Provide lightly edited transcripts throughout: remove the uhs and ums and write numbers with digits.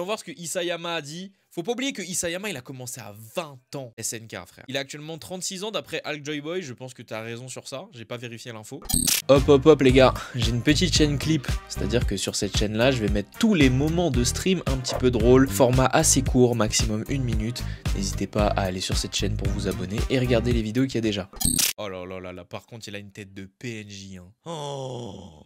voir ce que Isayama a dit. Faut pas oublier que Isayama, il a commencé à 20 ans SNK, frère. Il a actuellement 36 ans d'après Al Joyboy. Je pense que t'as raison sur ça. J'ai pas vérifié l'info. Hop, hop, hop, les gars. J'ai une petite chaîne clip. C'est-à-dire que sur cette chaîne-là, je vais mettre tous les moments de stream un petit peu drôles. Format assez court, maximum 1 minute. N'hésitez pas à aller sur cette chaîne pour vous abonner et regarder les vidéos qu'il y a déjà. Oh là là là là. Par contre, il a une tête de PNJ. Hein. Oh.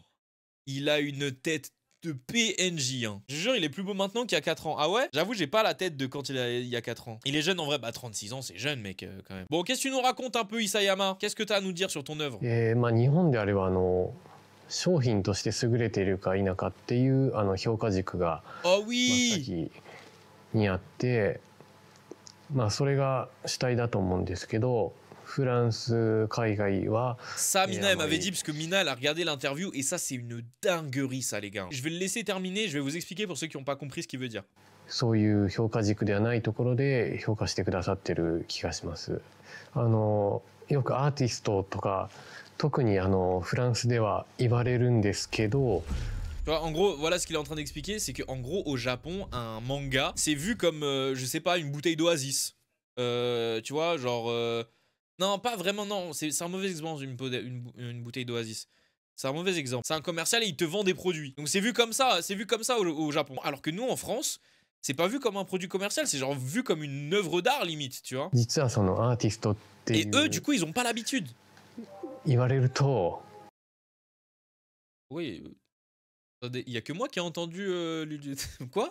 Il a une tête de PNJ, hein. Je jure, il est plus beau maintenant qu'il y a 4 ans. Ah ouais? J'avoue, j'ai pas la tête de quand il y a 4 ans. Il est jeune en vrai, bah 36 ans, c'est jeune, mec, quand même. Bon, qu'est-ce que tu nous racontes un peu, Isayama? Qu'est-ce que t'as à nous dire sur ton œuvre? 日本であれば商品として優れているか否かっていう評価軸が Oh 真っ oui! 先にあって、それが主体だと思うんですけど、フランス海外は Ça, Mina, elle m'avait dit, parce que Mina, elle a regardé l'interview, et ça, c'est une dinguerie, ça, les gars. Je vais le laisser terminer, je vais vous expliquer pour ceux qui n'ont pas compris ce qu'il veut dire. そういう評価軸ではないところで評価してくださってる気がします。よくアーティストとか特にフランスでは言われるんですけど。Tu vois, en gros, voilà ce qu'il est en train d'expliquer, c'est qu'en gros, au Japon, un manga, c'est vu comme, je sais pas, une bouteille d'Oasis. Tu vois, genre... Non, pas vraiment, non. C'est un mauvais exemple, une bouteille d'Oasis. C'est un mauvais exemple. C'est un commercial et il te vend des produits. Donc c'est vu comme ça au Japon. Alors que nous, en France, c'est pas vu comme un produit commercial, c'est genre vu comme une œuvre d'art, limite, tu vois. Et eux, du coup, ils ont pas l'habitude. Oui. Il y a que moi qui ai entendu... Quoi?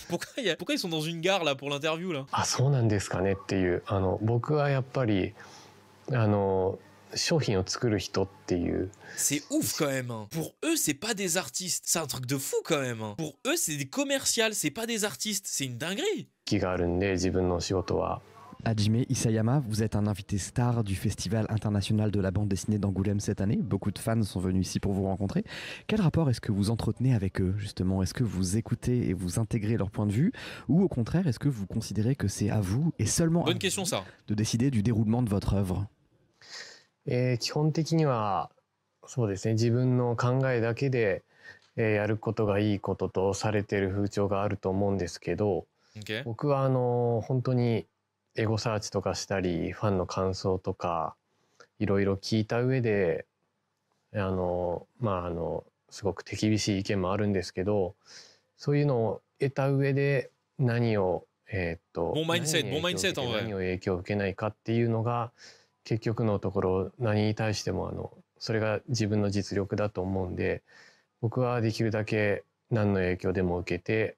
Pourquoi ils sont dans une gare là pour l'interview là? あ、そうなんですかねっていう、僕はやっぱり商品を作る人っていう。 C'est ouf quand même, hein. Pour eux, c'est pas des artistes. C'est un truc de fou quand même, hein. Pour eux, c'est des commerciales, c'est pas des artistes. C'est une dinguerie. 気があるんで、自分の仕事は。 Hajime Isayama, vous êtes un invité star du Festival international de la bande dessinée d'Angoulême cette année. Beaucoup de fans sont venus ici pour vous rencontrer. Quel rapport est-ce que vous entretenez avec eux, justement? Est-ce que vous écoutez et vous intégrez leur point de vue? Ou au contraire, est-ce que vous considérez que c'est à vous, et seulement Bonne question, ça. de décider du déroulement de votre œuvre? 基本的にはそうですね、自分の考えだけで、やることがいいこととされている風潮があると思うんですけど、 Okay. 僕は本当にエゴサーチとかしたり、ファンの感想とかいろいろ聞いた上で、すごく手厳しい意見もあるんですけど、そういうのを得た上で何をBon mindset, bon mindset en vrai. 何を影響を受けないかっていうのが結局のところ、何に対してもそれが自分の実力だと思うんで、僕はできるだけ何の影響でも受けて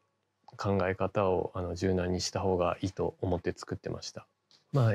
考え方を柔軟にした方がいいと思って作ってました。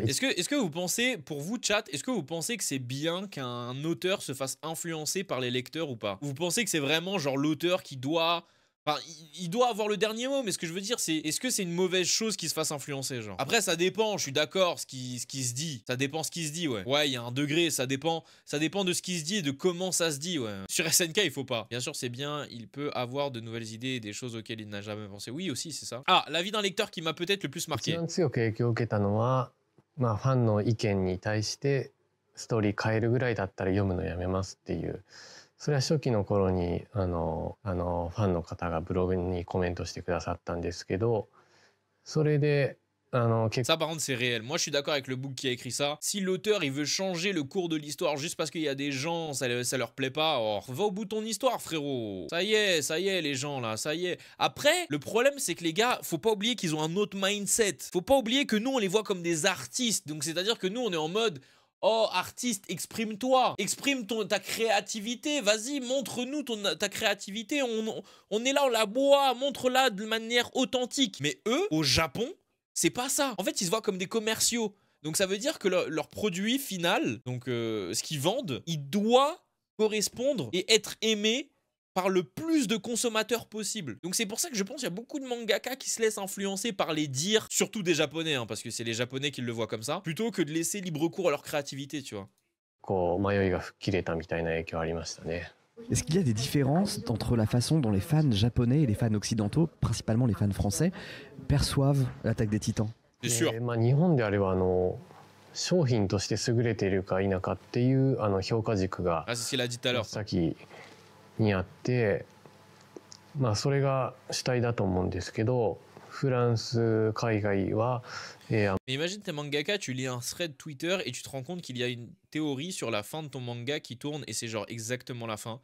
Est-ce que vous pensez, pour vous chat, est-ce que vous pensez que c'est bien qu'un auteur se fasse influencer par les lecteurs ou pas? Vous pensez que c'est vraiment genre l'auteur qui doit... Enfin, il doit avoir le dernier mot, mais ce que je veux dire, c'est est-ce que c'est une mauvaise chose qu'il se fasse influencer, genre? Après, ça dépend, je suis d'accord, ce qui se dit. Ça dépend ce qui se dit, ouais. Ouais, il y a un degré, ça dépend de ce qui se dit et de comment ça se dit, ouais. Sur SNK, il faut pas. Bien sûr, c'est bien, il peut avoir de nouvelles idées et des choses auxquelles il n'a jamais pensé. Oui, aussi, c'est ça. Ah, l'avis d'un lecteur qui m'a peut-être le plus marqué. 一番強く影響を受けたのは、ファンの意見に対してストーリー変えるぐらいだったら読むのやめますっていう。それは初期の頃にファンの方がブログにコメントしてくださったんですけど、それでÇa par contre c'est réel. Moi je suis d'accord avec le book qui a écrit ça. Si l'auteur il veut changer le cours de l'histoire juste parce qu'il y a des gens, ça leur plaît pas, oh, va au bout de ton histoire frérot. Ça y est les gens là, ça y est. Après, le problème c'est que les gars, faut pas oublier qu'ils ont un autre mindset. Faut pas oublier que nous on les voit comme des artistes. Donc c'est-à-dire que nous on est en mode... Oh, artiste, exprime-toi, exprime ta créativité, vas-y, montre-nous ta créativité, on est là, on la boit, montre-la de manière authentique. Mais eux, au Japon, c'est pas ça. En fait, ils se voient comme des commerciaux. Donc ça veut dire que leur produit final, donc ce qu'ils vendent, il doit correspondre et être aimé par le plus de consommateurs possible. Donc c'est pour ça que je pense qu'il y a beaucoup de mangaka qui se laissent influencer par les dires, surtout des japonais, hein, parce que c'est les japonais qui le voient comme ça, plutôt que de laisser libre cours à leur créativité, tu vois. Est-ce qu'il y a des différences entre la façon dont les fans japonais et les fans occidentaux, principalement les fans français, perçoivent l'Attaque des Titans? C'est sûr. 日本であれば商品として優れているか否かっていう評価軸が Ah, c'est ce qu'il a dit tout à l'heure. 先にあって、まあそれが主体だと思うんですけど、フランス海外は、Mais imagine t'es mangaka, tu lis un thread Twitter et tu te rends compte qu'il y a une théorie sur la fin de ton manga qui tourne et c'est genre exactement la fin.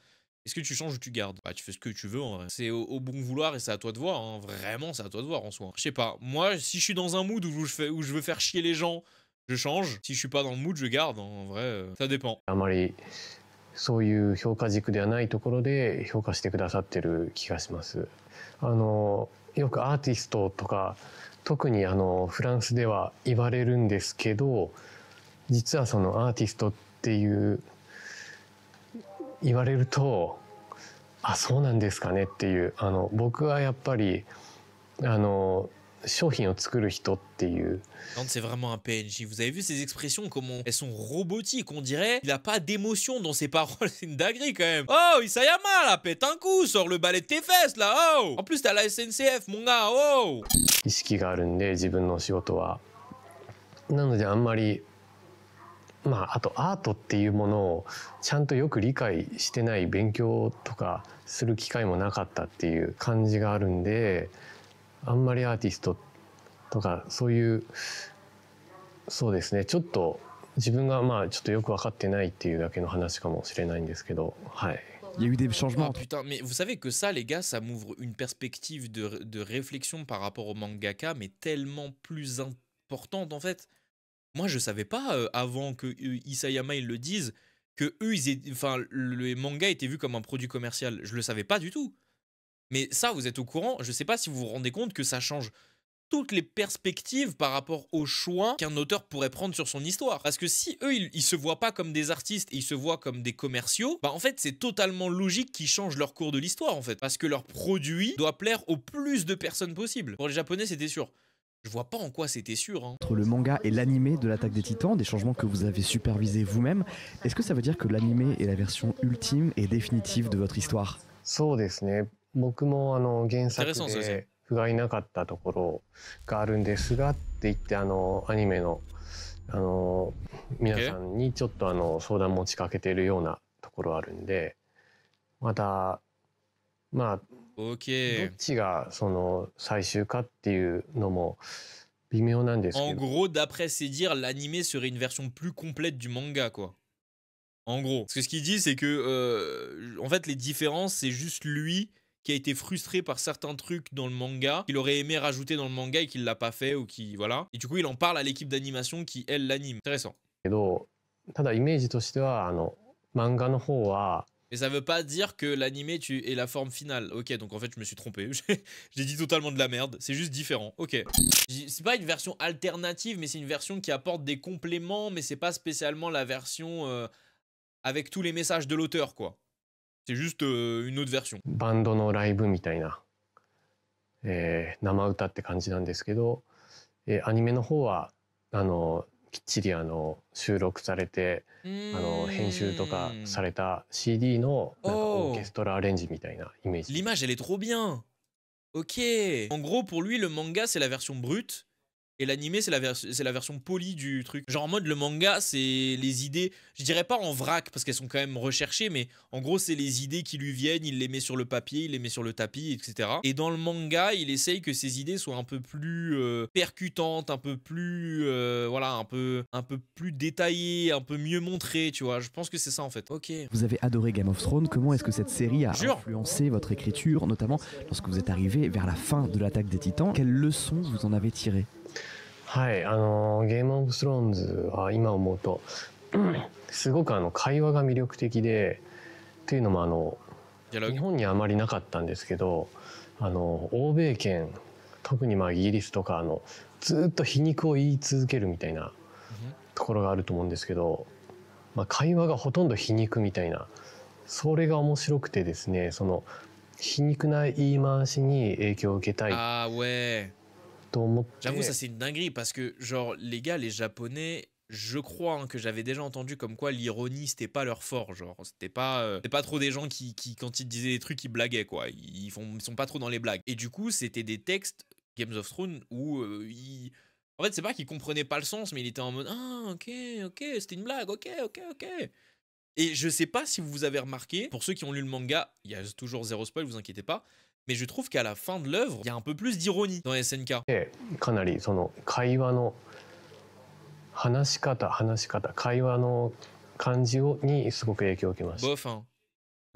Est-ce que tu changes ou tu gardes? Bah tu fais ce que tu veux en vrai. C'est au bon vouloir et c'est à toi de voir, hein. Vraiment c'est à toi de voir en soi. Je sais pas, moi si je suis dans un mood où je veux faire chier les gens, je change. Si je suis pas dans le mood, je garde, hein. En vrai, ça dépend. あまりそういう評価軸ではないところで評価してくださってる気がします。よくアーティストとか特にフランスでは言われるんですけど、実はそのアーティストっていう言われると、あ、そうなんですかねっていう、僕はやっぱり商品を作る人っていう。Non, c'est vraiment un PNJ. Vous avez vu ces expressions, comment elles sont robotiques, on dirait. Il a pas d'émotion dans ses paroles, c'est une dinguerie quand même. Oh, Isayama, là, pète un coup, sors le balai de tes fesses, là, oh. En plus, t'as la SNCF, mon gars, oh. 意識があるんで、自分の仕事は。なのであんまり、まああとアートっていうものをちゃんとよく理解してない、勉強とかする機会もなかったっていう感じがあるんで、あんまりアーティストとかそういう、そうですね、ちょっと自分がまあちょっとよく分かってないっていうだけの話かもしれないんですけど、はい。Il y a eu des changements. Oh putain, mais vous savez que ça, les gars, ça m'ouvre une perspective de réflexion par rapport au mangaka, mais tellement plus importante en fait. Moi, je savais pas avant que Isayama ils le disent que eux, enfin, le manga était vu comme un produit commercial. Je le savais pas du tout. Mais ça, vous êtes au courant. Je sais pas si vous vous rendez compte que ça change toutes les perspectives par rapport au choix qu'un auteur pourrait prendre sur son histoire. Parce que si eux, ils se voient pas comme des artistes et ils se voient comme des commerciaux, bah en fait, c'est totalement logique qu'ils changent leur cours de l'histoire, en fait. Parce que leur produit doit plaire au plus de personnes possible. Pour les Japonais, c'était sûr. Je vois pas en quoi c'était sûr, hein. Entre le manga et l'animé de l'Attaque des Titans, des changements que vous avez supervisés vous-même, est-ce que ça veut dire que l'animé est la version ultime et définitive de votre histoire? そうですね。僕も原作で不甲斐なかったところがあるんですがって言ってアニメの皆さんにちょっと相談持ちかけているようなところあるんで、またまあどっちがその最終かっていうのも微妙なんですけど。En gros, d'après ses dires, l'animé serait une version plus complète du manga, quoi. En gros, parce que ce qu'il dit, c'est que en fait, les différences, c'est juste lui qui a été frustré par certains trucs dans le manga, qu'il aurait aimé rajouter dans le manga et qu'il l'a pas fait ou qui voilà. Et du coup, il en parle à l'équipe d'animation qui elle l'anime. Intéressant. けど、ただイメージとしては漫画の方は。Mais ça veut pas dire que l'animé est la forme finale. Ok, donc en fait, je me suis trompé. J'ai dit totalement de la merde. C'est juste différent. Ok. C'est pas une version alternative, mais c'est une version qui apporte des compléments, mais c'est pas spécialement la version avec tous les messages de l'auteur, quoi. C'est juste une autre version. バンドのライブみたいな、生歌って感じなんですけど、アニメの方はきっちり収録されて編集とかされた CD のなんかオーケストラアレンジみたいなイメージ。L'image elle est trop bien. Ok. En gros pour lui le manga c'est la version brute. Et l'animé, c'est la version polie du truc. Genre en mode, le manga, c'est les idées, je dirais pas en vrac, parce qu'elles sont quand même recherchées, mais en gros, c'est les idées qui lui viennent, il les met sur le papier, il les met sur le tapis, etc. Et dans le manga, il essaye que ces idées soient un peu plus percutantes, un peu plus, voilà, un peu plus détaillées, un peu mieux montrées, tu vois. Je pense que c'est ça, en fait. Ok. Vous avez adoré Game of Thrones, comment est-ce que cette série a influencé votre écriture, notamment lorsque vous êtes arrivé vers la fin de l'Attaque des Titans? Quelles leçons vous en avez tirées? はい、ゲームオブスローンズは今思うとすごく会話が魅力的で、っていうのも日本にあまりなかったんですけど、欧米圏特にイギリスとかずっと皮肉を言い続けるみたいなところがあると思うんですけど、会話がほとんど皮肉みたいな、それが面白くてですね、その皮肉な言い回しに影響を受けたい。Ah ouais. J'avoue, ça c'est une dinguerie parce que, genre, les gars, les Japonais, je crois hein, que j'avais déjà entendu comme quoi l'ironie c'était pas leur fort. Genre, c'était pas trop des gens qui, quand ils disaient des trucs, ils blaguaient quoi. Ils sont pas trop dans les blagues. Et du coup, c'était des textes, Games of Thrones, où en fait, c'est pas qu'ils comprenaient pas le sens, mais il était en mode ah, ok, c'était une blague, ok. Et je sais pas si vous avez remarqué, pour ceux qui ont lu le manga, il y a toujours zéro spoil, vous inquiétez pas. mais je trouve qu'à la fin de l'œuvre, il y a un peu plus d'ironie dans SNK. でかなりその会話の話し方会話の感じにすごく影響を受けました。 Bof, hein.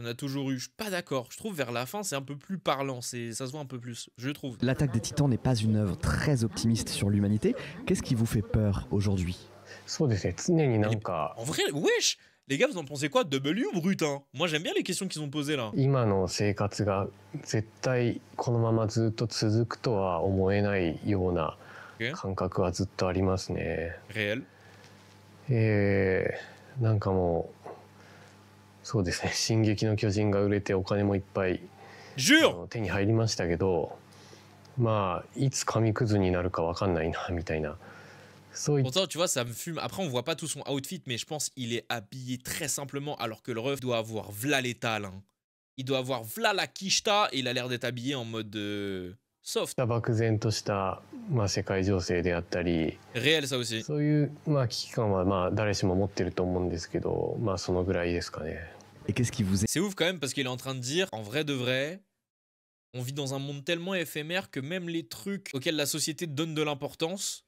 On a toujours eu. Je suis pas d'accord. Je trouve vers la fin, c'est un peu plus parlant. Ça se voit un peu plus, je trouve. L'attaque des Titans n'est pas une œuvre très optimiste sur l'humanité. Qu'est-ce qui vous fait peur aujourd'hui? そうですね、常になんか En vrai, wesh, les gars, vous en pensez quoi? W ou brut, hein? Moi, j'aime bien les questions qu'ils ont posées là. 今の生活が絶対このままずっと続くとは思えないような Ok. 感覚はずっとありますね。 Réel. なんかもうそうですね、進撃の巨人が売れてお金もいっぱい Jure! 手に入りましたけど、まあいつ紙くずになるかわかんないなみたいな、そういった Pourtant, tu vois, ça me fume. Après, on voit pas tout son outfit, mais je pense qu'il est habillé très simplement, alors que le ref doit avoir v'là l'étal. Hein. Il doit avoir v'là la kishta, et il a l'air d'être habillé en mode soft. 漠然とした、世界情勢であったり、 Réel, ça aussi. そういう、危機感は誰しも持ってると思うんですけど、そのぐらいですかね。 Et qu'est-ce qui vous est... C'est ouf quand même, parce qu'il est en train de dire, en vrai de vrai, on vit dans un monde tellement éphémère que même les trucs auxquels la société donne de l'importance,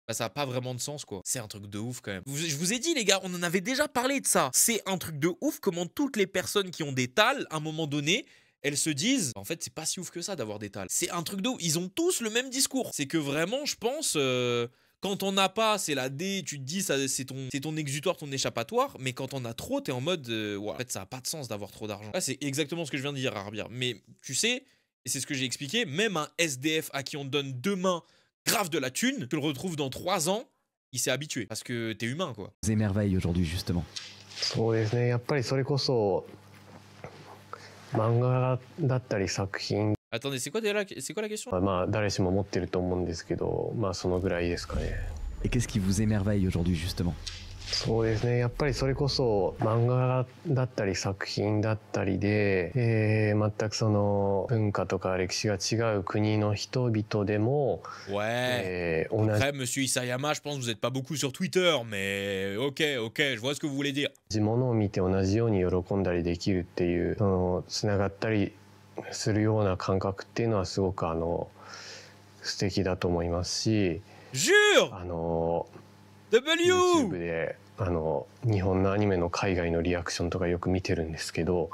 ça n'a pas vraiment de sens, quoi. C'est un truc de ouf, quand même. Je vous ai dit, les gars, on en avait déjà parlé de ça. C'est un truc de ouf comment toutes les personnes qui ont des tals, à un moment donné, elles se disent, en fait, c'est pas si ouf que ça d'avoir des tals. C'est un truc de ouf. Ils ont tous le même discours. C'est que vraiment, je pense... quand on n'a pas, c'est la D, tu te dis, c'est ton exutoire, ton échappatoire. Mais quand on a trop, t'es en mode, ouais, en fait, ça n'a pas de sens d'avoir trop d'argent. Là, c'est exactement ce que je viens de dire, Arbir. Mais tu sais, et c'est ce que j'ai expliqué, même un SDF à qui on donne 2 mains grave de la thune, tu le retrouves dans 3 ans, il s'est habitué. Parce que t'es humain, quoi. Vous émerveille aujourd'hui, justement? そうですね、やっぱりそれこそ漫画だったり作品 Attendez, c'est quoi la question? は誰しも持ってると思うんですけど、そのぐらいですかね。 Et qu'est-ce qui vous émerveille aujourd'hui, justement? そうですね、やっぱりそれこそ漫画だったり作品だったりで、全くその文化とか歴史が違う国の人々でも、Ouais. 同じ Après, monsieur Isayama, je pense que vous n'êtes pas beaucoup sur Twitter, mais ok, je vois ce que vous voulez dire. ものを見て同じように喜んだりできるっていう、そのつながったりするような感覚っていうのはすごく素敵だと思いますし、 Jure! YouTube で日本のアニメの海外のリアクションとかよく見てるんですけど、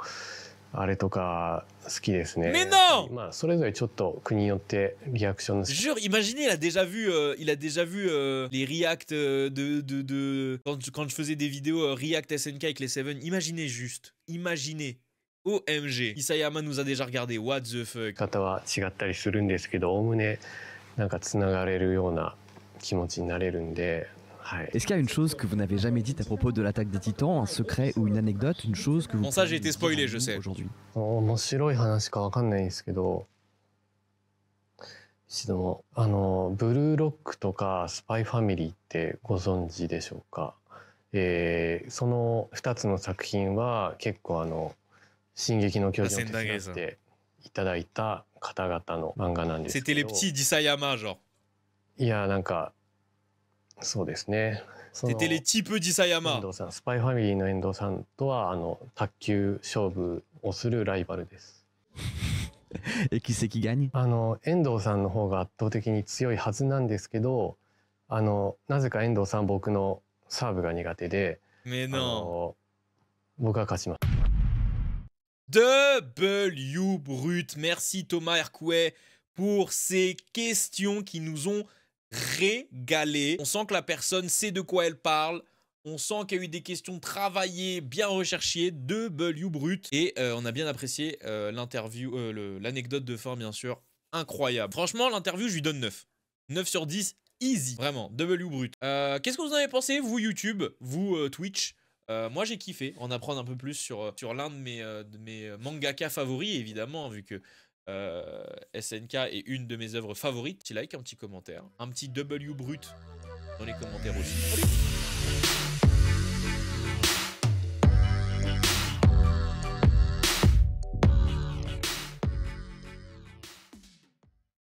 あれとか好きですね。Mais non! それぞれちょっと国によってリアクションの Jure, imaginez, il a déjà vu les reacts quand je faisais des vidéos react SNK avec les Seven. Imaginez juste, imaginez. OMG, Isayama nous a déjà regardé. What the fuck? 方は違ったりするんですけど、おおむねなんかつながれるような気持ちになれるんで。Est-ce qu'il y a une chose que vous n'avez jamais dite à propos de l'attaque des Titans, un secret ou une anecdote, une chose que vous... Bon, ça, j'ai été spoilé, je sais. Aujourd'hui. 面白い話かわかんないんですけど、一度ブルーロックとかスパイファミリーってご存知でしょうか。その2つの作品は結構進撃の巨人を手伝っていただいた方々の漫画なんですけど。 C'était les petits d'Isayama, genre. いや、なんかそうですね。C'était les types 遠 d'Isayama. 藤さん、スパイファミリーの遠藤さんとは卓球勝負をするライバルです。Et qui c'est qui gagne? 遠藤さんの方が圧倒的に強いはずなんですけど、なぜか遠藤さん僕のサーブが苦手で、 Mais non. 僕が勝ちます。 W Brut. Merci Thomas Hercouet pour ces questions qui nous ont régalé. On sent que la personne sait de quoi elle parle. On sent qu'il y a eu des questions travaillées, bien recherchées. W Brut. Et on a bien apprécié l'interview, l'anecdote de fin, bien sûr. Incroyable. Franchement, l'interview, je lui donne 9. 9 sur 10, easy. Vraiment, W Brut. Qu'est-ce que vous en avez pensé, vous YouTube, vous Twitch? Moi j'ai kiffé en apprendre un peu plus sur l'un de mes mangaka favoris, évidemment, vu que SNK est une de mes œuvres favorites. Petit like, un petit commentaire, un petit W Brut dans les commentaires aussi. Salut.